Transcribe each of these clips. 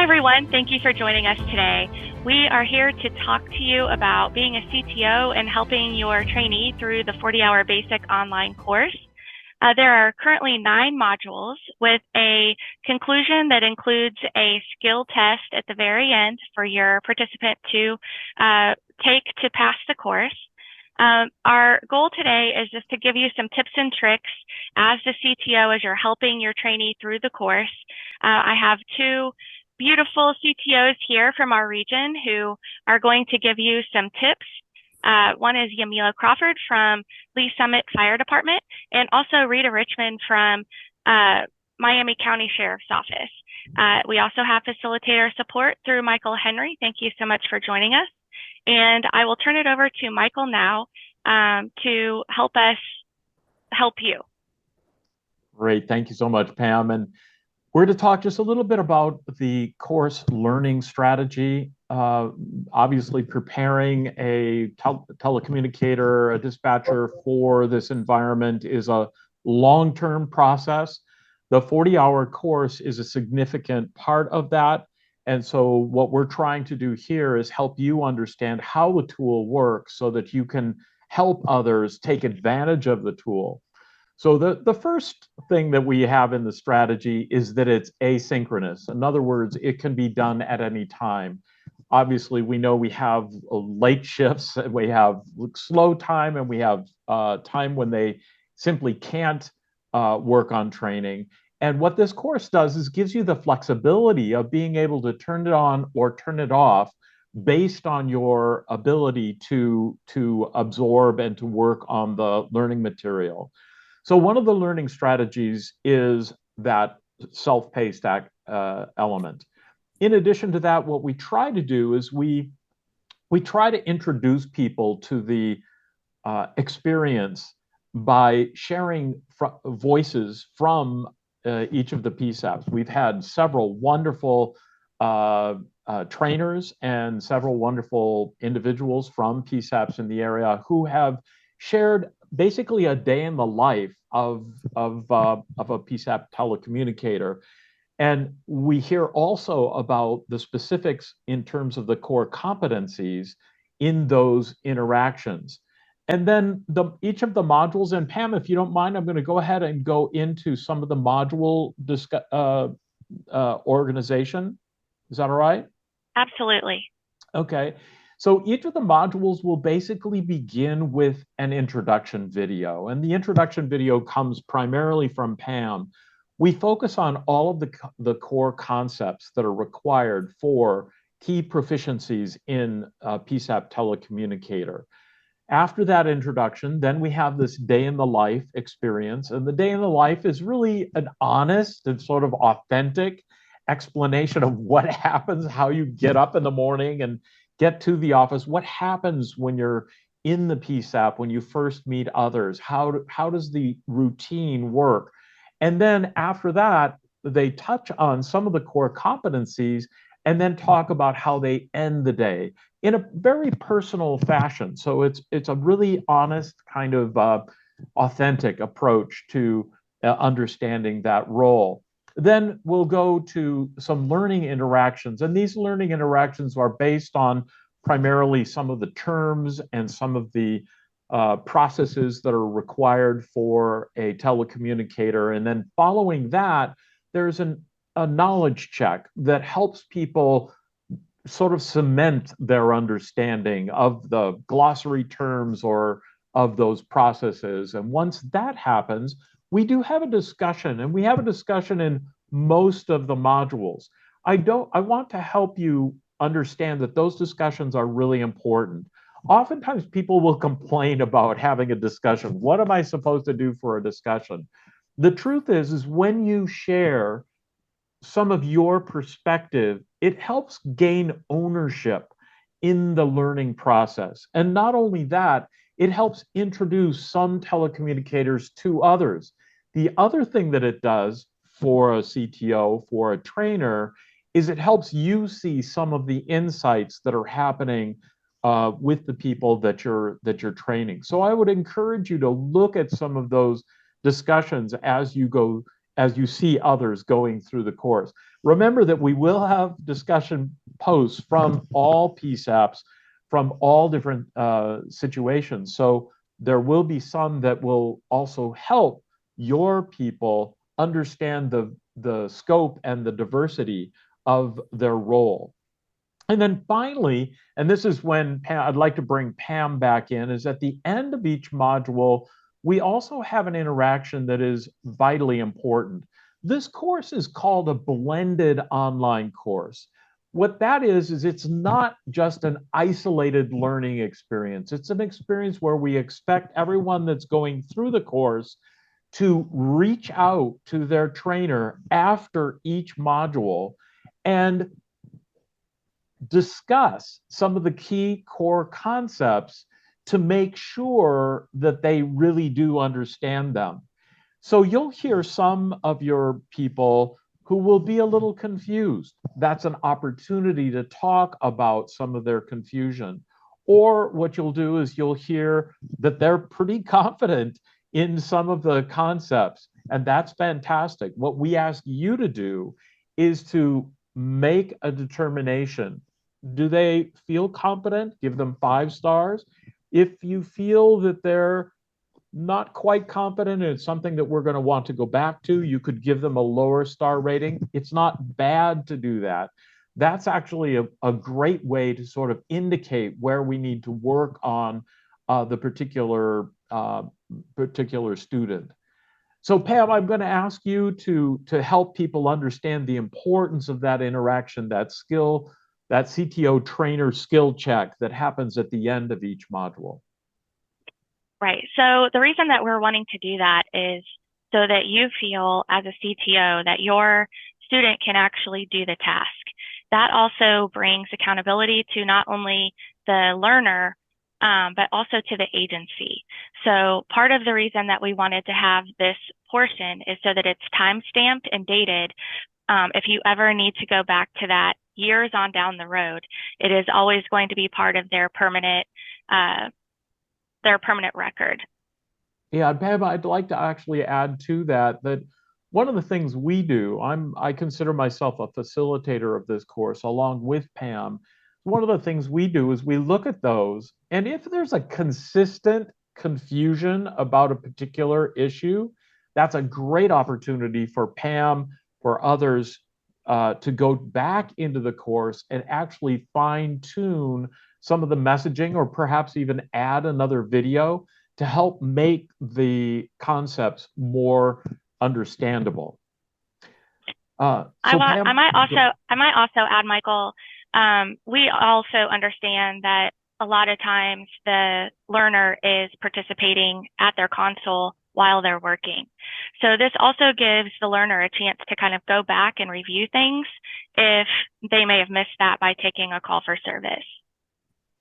everyone. Thank you for joining us today. We are here to talk to you about being a CTO and helping your trainee through the 40-hour basic online course. There are currently 9 modules with a conclusion that includes a skill test at the very end for your participant to take to pass the course. Our goal today is just to give you some tips and tricks as the CTO as you're helping your trainee through the course. I have 2 beautiful CTOs here from our region who are going to give you some tips. One is Yamila Crawford from Lee Summit Fire Department, and also Rita Richmond from Miami County Sheriff's Office. We also have facilitator support through Michael Henry. Thank you so much for joining us. And I will turn it over to Michael now to help us help you. Great. Thank you so much, Pam. And we're going to talk just a little bit about the course learning strategy. Obviously, preparing a telecommunicator, a dispatcher for this environment is a long-term process. The 40-hour course is a significant part of that. And so what we're trying to do here is help you understand how the tool works so that you can help others take advantage of the tool. So the first thing that we have in the strategy is that it's asynchronous. In other words, it can be done at any time. Obviously, we know we have late shifts, and we have slow time, and we have time when they simply can't work on training. And what this course does is gives you the flexibility of being able to turn it on or turn it off based on your ability to absorb and to work on the learning material. So one of the learning strategies is that self-paced element. In addition to that, what we try to do is we try to introduce people to the experience by sharing voices from each of the PSAPs. We've had several wonderful trainers and several wonderful individuals from PSAPs in the area who have shared basically a day in the life of a PSAP telecommunicator. And we hear also about the specifics in terms of the core competencies in those interactions. And then each of the modules, and Pam, if you don't mind, I'm going to go ahead and go into some of the module organization. Is that all right? Absolutely. Okay. So each of the modules will basically begin with an introduction video, and the introduction video comes primarily from Pam. We focus on all of the core concepts that are required for key proficiencies in a PSAP telecommunicator. After that introduction, then we have this day in the life experience, and the day in the life is really an honest and sort of authentic explanation of what happens, how you get up in the morning and get to the office, what happens when you're in the PSAP, when you first meet others, how does the routine work? And then after that, they touch on some of the core competencies and then talk about how they end the day in a very personal fashion. So it's a really honest kind of authentic approach to understanding that role. Then we'll go to some learning interactions, and these learning interactions are based on primarily some of the terms and some of the processes that are required for a telecommunicator. And then following that, there's a knowledge check that helps people sort of cement their understanding of the glossary terms or of those processes. And once that happens, we do have a discussion, and we have a discussion in most of the modules. I want to help you understand that those discussions are really important. Oftentimes people will complain about having a discussion. What am I supposed to do for a discussion? The truth is when you share some of your perspective, it helps gain ownership in the learning process. And not only that, it helps introduce some telecommunicators to others. The other thing that it does for a CTO, for a trainer, is it helps you see some of the insights that are happening with the people that you're training. So I would encourage you to look at some of those discussions as you go as you see others going through the course. Remember that we will have discussion posts from all PSAPs, from all different situations. So there will be some that will also help your people understand the scope and the diversity of their role. And then finally, and this is when I'd like to bring Pam back in, is at the end of each module, we also have an interaction that is vitally important. This course is called a blended online course. What that is it's not just an isolated learning experience. It's an experience where we expect everyone that's going through the course to reach out to their trainer after each module and discuss some of the key core concepts to make sure that they really do understand them. So you'll hear some of your people who will be a little confused. That's an opportunity to talk about some of their confusion. Or what you'll do is you'll hear that they're pretty confident in some of the concepts, and that's fantastic. What we ask you to do is to make a determination. Do they feel competent? Give them 5 stars. If you feel that they're not quite competent and it's something that we're going to want to go back to, you could give them a lower star rating. It's not bad to do that. That's actually a great way to sort of indicate where we need to work on the particular student. So Pam, I'm going to ask you to help people understand the importance of that interaction, that skill, that CTO trainer skill check that happens at the end of each module. Right. So the reason that we're wanting to do that is so that you feel as a CTO that your student can actually do the task. That also brings accountability to not only the learner, but also to the agency. So part of the reason that we wanted to have this portion is so that it's time-stamped and dated. If you ever need to go back to that years on down the road, it is always going to be part of their permanent record. Yeah, Pam, I'd like to actually add to that one of the things we do, I consider myself a facilitator of this course along with Pam. One of the things we do is we look at those, and if there's a consistent confusion about a particular issue, that's a great opportunity for Pam, for others to go back into the course and actually fine tune some of the messaging, or perhaps even add another video to help make the concepts more understandable. I might also add, Michael, we also understand that a lot of times the learner is participating at their console while they're working. So this also gives the learner a chance to kind of go back and review things if they may have missed that by taking a call for service.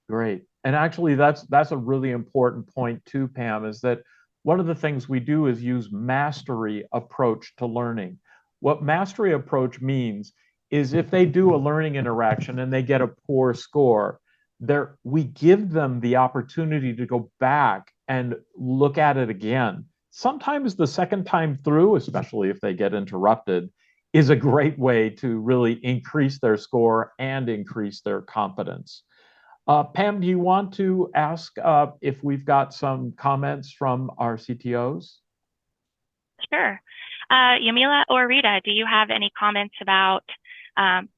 Great. And actually, that's a really important point too, Pam, is that one of the things we do is use mastery approach to learning. What mastery approach means is if they do a learning interaction and they get a poor score, we give them the opportunity to go back and look at it again. Sometimes the second time through, especially if they get interrupted, is a great way to really increase their score and increase their competence. Pam, do you want to ask if we've got some comments from our CTOs? Sure. Yamila or Rita, do you have any comments about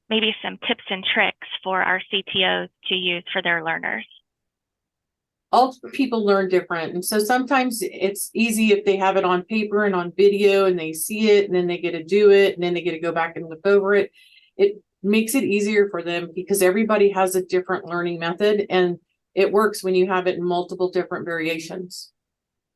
maybe some tips and tricks for our CTOs to use for their learners? All people learn different. And so sometimes it's easy if they have it on paper and on video and they see it and then they get to do it and then they get to go back and look over it. It makes it easier for them because everybody has a different learning method, and it works when you have it in multiple different variations.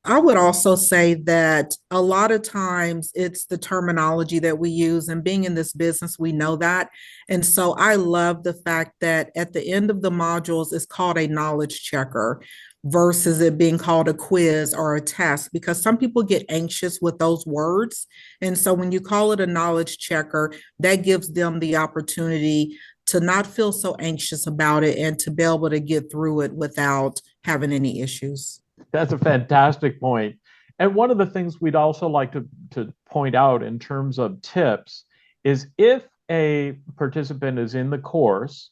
I would also say that a lot of times it's the terminology that we use, and being in this business, we know that. And so I love the fact that at the end of the modules, it's called a knowledge checker versus it being called a quiz or a test, because some people get anxious with those words. And so when you call it a knowledge checker, that gives them the opportunity to not feel so anxious about it and to be able to get through it without having any issues. That's a fantastic point. And one of the things we'd also like to point out in terms of tips is if a participant is in the course,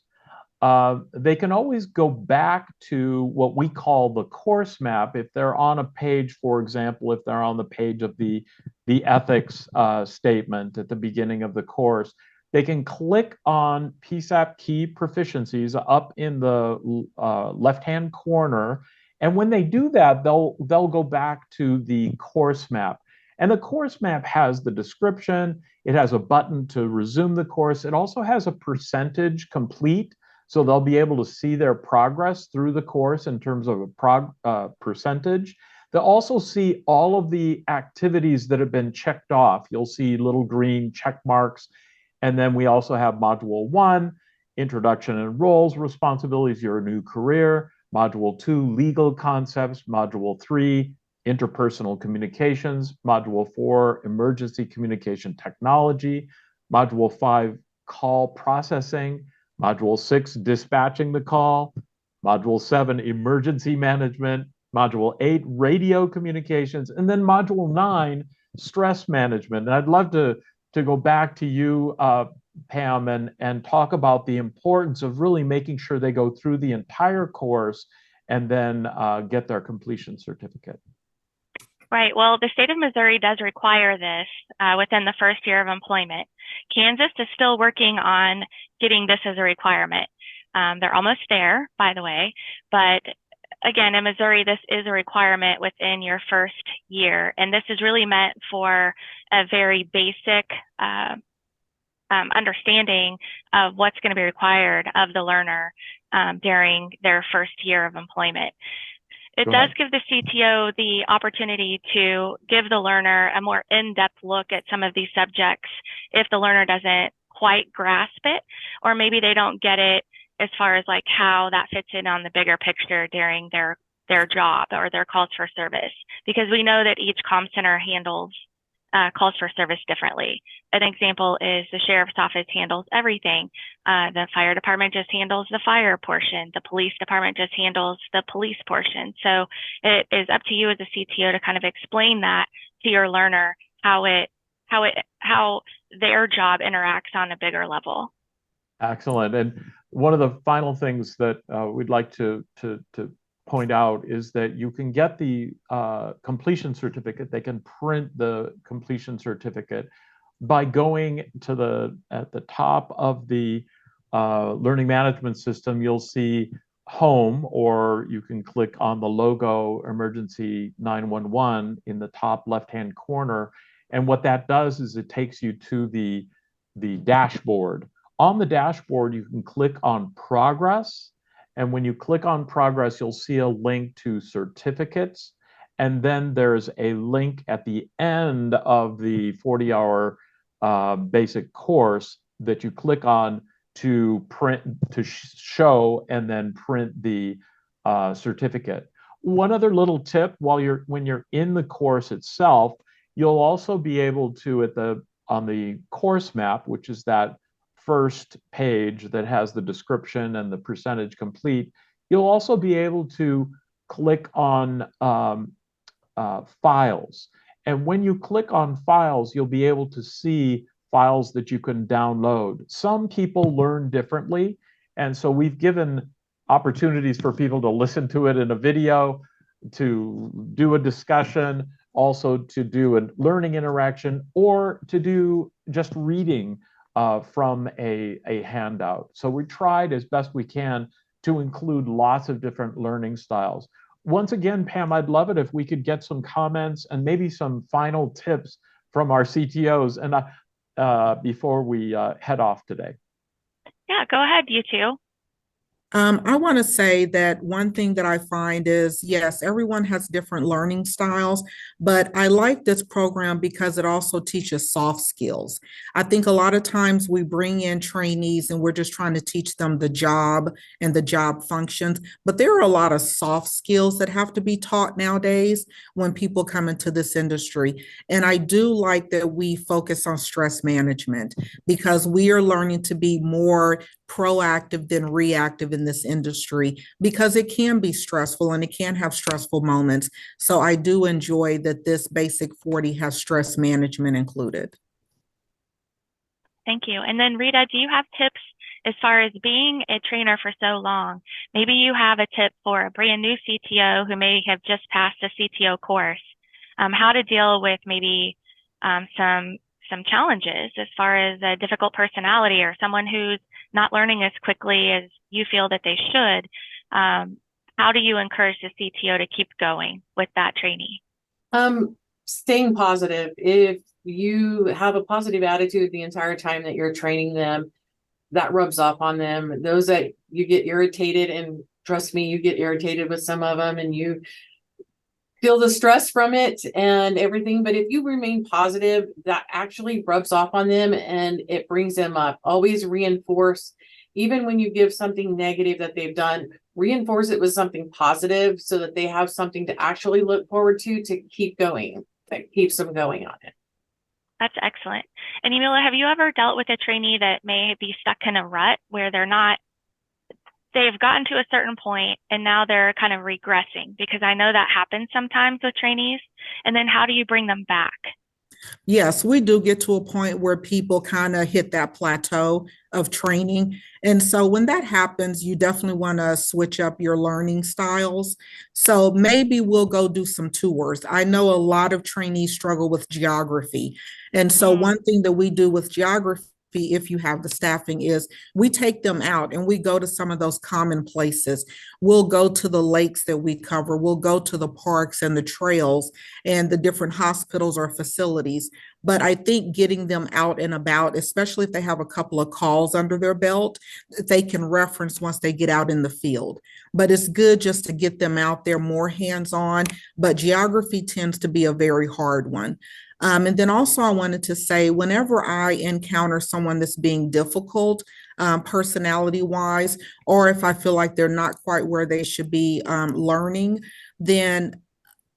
they can always go back to what we call the course map. If they're on a page, for example, if they're on the page of the ethics statement at the beginning of the course, they can click on PSAP key proficiencies up in the left-hand corner. And when they do that, they'll go back to the course map. And the course map has the description. It has a button to resume the course. It also has a percentage complete. So they'll be able to see their progress through the course in terms of a percentage. They'll also see all of the activities that have been checked off. You'll see little green check marks. And then we also have Module 1, Introduction and Roles, Responsibilities, Your New Career. Module 2, Legal Concepts. Module 3, Interpersonal Communications. Module 4, Emergency Communication Technology. Module 5, Call Processing. Module 6, dispatching the call. Module 7, emergency management. Module 8, radio communications. And then Module 9, stress management. And I'd love to go back to you, Pam, and talk about the importance of really making sure they go through the entire course and then get their completion certificate. Right. Well, the state of Missouri does require this within the first year of employment. Kansas is still working on getting this as a requirement. They're almost there, by the way. But again, in Missouri, this is a requirement within your first year. And this is really meant for a very basic understanding of what's going to be required of the learner during their first year of employment. It does give the CTO the opportunity to give the learner a more in-depth look at some of these subjects if the learner doesn't quite grasp it, or maybe they don't get it as far as like how that fits in on the bigger picture during their job or their calls for service, because we know that each comm center handles calls for service differently. An example is the sheriff's office handles everything. The fire department just handles the fire portion. The police department just handles the police portion. So it is up to you as a CTO to kind of explain that to your learner, how their job interacts on a bigger level. Excellent. And one of the final things that we'd like to point out is that you can get the completion certificate. They can print the completion certificate by going to at the top of the learning management system. You'll see home, or you can click on the logo emergency 911 in the top left-hand corner. And what that does is it takes you to the dashboard. On the dashboard, you can click on progress. And when you click on progress, you'll see a link to certificates. And then there's a link at the end of the 40-hour basic course that you click on to print, to show and then print the certificate. One other little tip, when you're in the course itself, you'll also be able to, on the course map, which is that first page that has the description and the percentage complete, you'll also be able to click on files. And when you click on files, you'll be able to see files that you can download. Some people learn differently, and so we've given opportunities for people to listen to it in a video, to do a discussion, also to do a learning interaction, or to do just reading from a handout. So we tried as best we can to include lots of different learning styles. Once again, Pam, I'd love it if we could get some comments and maybe some final tips from our CTOs and before we head off today. Yeah, go ahead, you two. I want to say that one thing that I find is, yes, everyone has different learning styles, but I like this program because it also teaches soft skills. I think a lot of times we bring in trainees and we're just trying to teach them the job and the job functions, but there are a lot of soft skills that have to be taught nowadays when people come into this industry. And I do like that we focus on stress management because we are learning to be more proactive than reactive in this industry because it can be stressful and it can have stressful moments. So I do enjoy that this basic 40 has stress management included. Thank you. And then Rita, do you have tips as far as being a trainer for so long? Maybe you have a tip for a brand new CTO who may have just passed a CTO course, how to deal with maybe some challenges as far as a difficult personality or someone who's not learning as quickly as you feel that they should. How do you encourage the CTO to keep going with that trainee? Staying positive. If you have a positive attitude the entire time that you're training them, that rubs off on them. Those that you get irritated, and trust me, you get irritated with some of them and you feel the stress from it and everything. But if you remain positive, that actually rubs off on them and it brings them up. Always reinforce, even when you give something negative that they've done, reinforce it with something positive so that they have something to actually look forward to keep going, that keeps them going on it. That's excellent. And Yamila, have you ever dealt with a trainee that may be stuck in a rut where they've gotten to a certain point and now they're kind of regressing? Because I know that happens sometimes with trainees. And then how do you bring them back? Yes, we do get to a point where people kind of hit that plateau of training. And so when that happens, you definitely want to switch up your learning styles. So maybe we'll go do some tours. I know a lot of trainees struggle with geography. And so one thing that we do with geography, if you have the staffing, is we take them out and we go to some of those common places. We'll go to the lakes that we cover. We'll go to the parks and the trails and the different hospitals or facilities. But I think getting them out and about, especially if they have a couple of calls under their belt, they can reference once they get out in the field. But it's good just to get them out there more hands-on. But geography tends to be a very hard one. And then also I wanted to say, whenever I encounter someone that's being difficult, personality-wise, or if I feel like they're not quite where they should be learning, then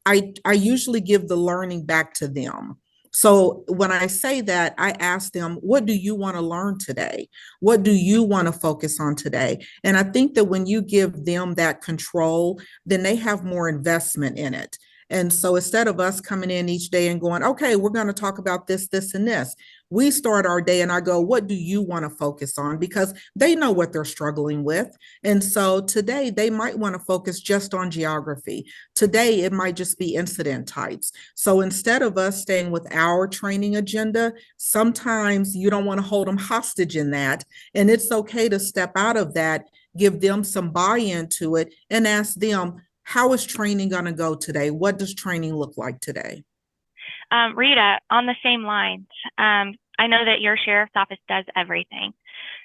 I usually give the learning back to them. So when I say that, I ask them, what do you want to learn today? What do you want to focus on today? And I think that when you give them that control, then they have more investment in it. And so instead of us coming in each day and going, okay, we're going to talk about this, this, and this, we start our day and I go, what do you want to focus on? Because they know what they're struggling with. And so today they might want to focus just on geography. Today it might just be incident types. So instead of us staying with our training agenda, sometimes you don't want to hold them hostage in that. And it's okay to step out of that, give them some buy-in to it, and ask them, how is training going to go today? What does training look like today? Rita, on the same lines, I know that your sheriff's office does everything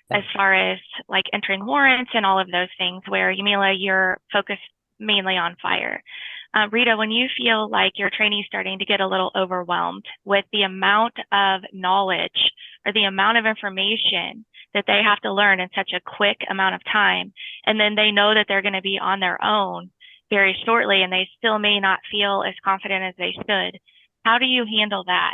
as far as like entering warrants and all of those things, where Yamila, you're focused mainly on fire. Rita, when you feel like your trainee starting to get a little overwhelmed with the amount of knowledge or the amount of information that they have to learn in such a quick amount of time, and then they know that they're going to be on their own very shortly and they still may not feel as confident as they should, how do you handle that?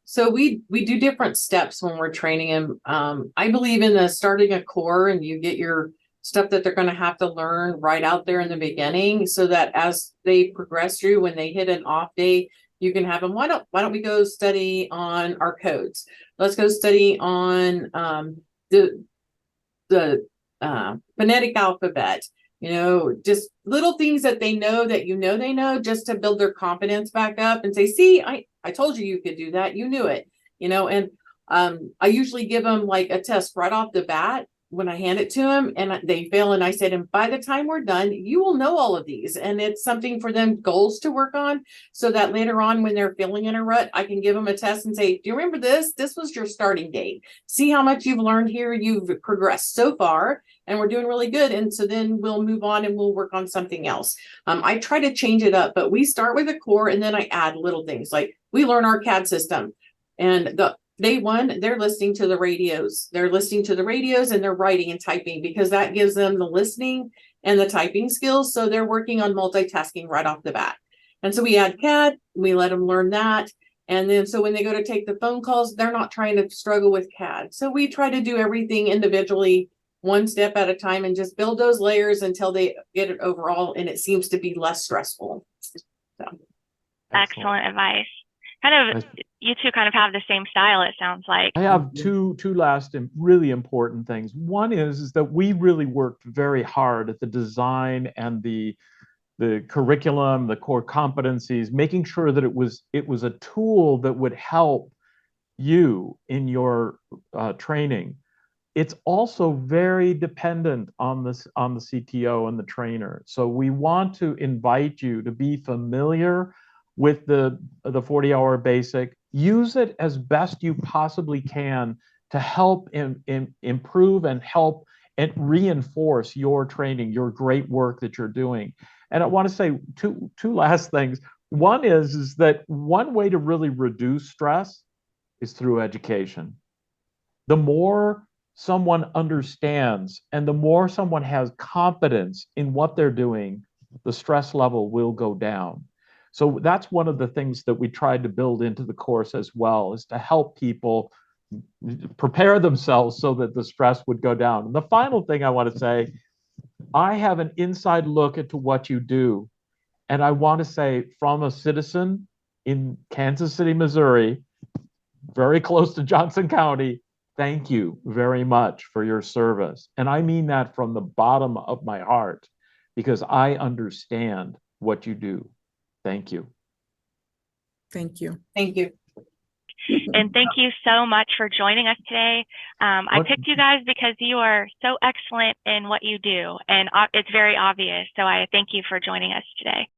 So we do different steps when we're training them. I believe in starting a core, and you get your stuff that they're going to have to learn right out there in the beginning, so that as they progress through, when they hit an off day, you can have them, why don't we go study on our codes? Let's go study on the phonetic alphabet. Just little things that they know that they know, just to build their confidence back up and say, see, I told you you could do that. You knew it, and I usually give them like a test right off the bat when I hand it to them and they fail. And I said, and by the time we're done, you will know all of these. And it's something for them, goals to work on, so that later on when they're feeling in a rut, I can give them a test and say, do you remember this? This was your starting date. See how much you've learned here. You've progressed so far and we're doing really good. And so then we'll move on and we'll work on something else. I try to change it up, but we start with a core and then I add little things like we learn our CAD system, and Day one, they're listening to the radios. They're listening to the radios and they're writing and typing, because that gives them the listening and the typing skills. So they're working on multitasking right off the bat. And so we add CAD, we let them learn that. And then, so when they go to take the phone calls, they're not trying to struggle with CAD. So we try to do everything individually, one step at a time, and just build those layers until they get it overall. And it seems to be less stressful. So. Excellent advice. Kind of, you two kind of have the same style, it sounds like. I have two last and really important things. One is that we really worked very hard at the design and the curriculum, the core competencies, making sure that it was a tool that would help you in your training. It's also very dependent on the CTO and the trainer. So we want to invite you to be familiar with the 40-hour basic. Use it as best you possibly can to help improve and help and reinforce your training, your great work that you're doing. And I want to say two last things. One is that one way to really reduce stress is through education. The more someone understands and the more someone has confidence in what they're doing, the stress level will go down. So that's one of the things that we tried to build into the course as well, is to help people prepare themselves so that the stress would go down. And the final thing I want to say, I have an inside look into what you do. And I want to say, from a citizen in Kansas City, Missouri, very close to Johnson County, thank you very much for your service. And I mean that from the bottom of my heart, because I understand what you do. Thank you. Thank you. Thank you. And thank you so much for joining us today. I picked you guys because you are so excellent in what you do, and it's very obvious. So I thank you for joining us today.